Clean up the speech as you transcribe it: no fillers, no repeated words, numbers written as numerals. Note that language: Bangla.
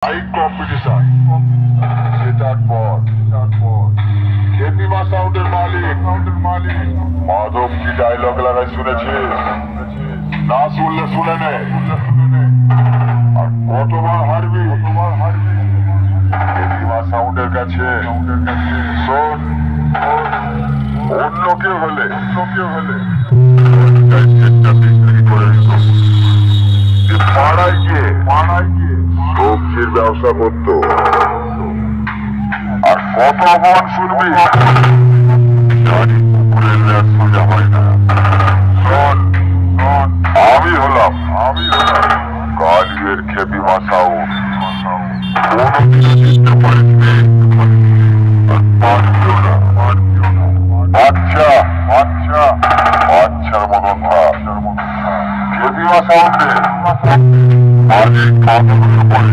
মাইক কম্পিটিশন সেটার পর খেতিমা সাউন্ডের মালিক মাধব কি ডায়লগ লাগায় শুনেছিস? না শুনলে শুনে নে। আর কতবার হারবি খেতিমা সাউন্ডের কাছে? শোন, অন্য কেউ হলে সেটটা বিক্রি করে দিত। পাড়ায় গিয়ে সবজির ব্যবসা করতো। আর কত অপমান শুনবি? জানি পুকুরের ল্যাস সোজা হয় না। শোন, আমি হলাম কালিয়ের খেপিমা সাউন্ড। কোনো কিছু জিততে পারিনি, আর পারছিও না। বাচ্চার মতন থাক। খেপিমা সাউন্ডে মালিক পাথর পড়ে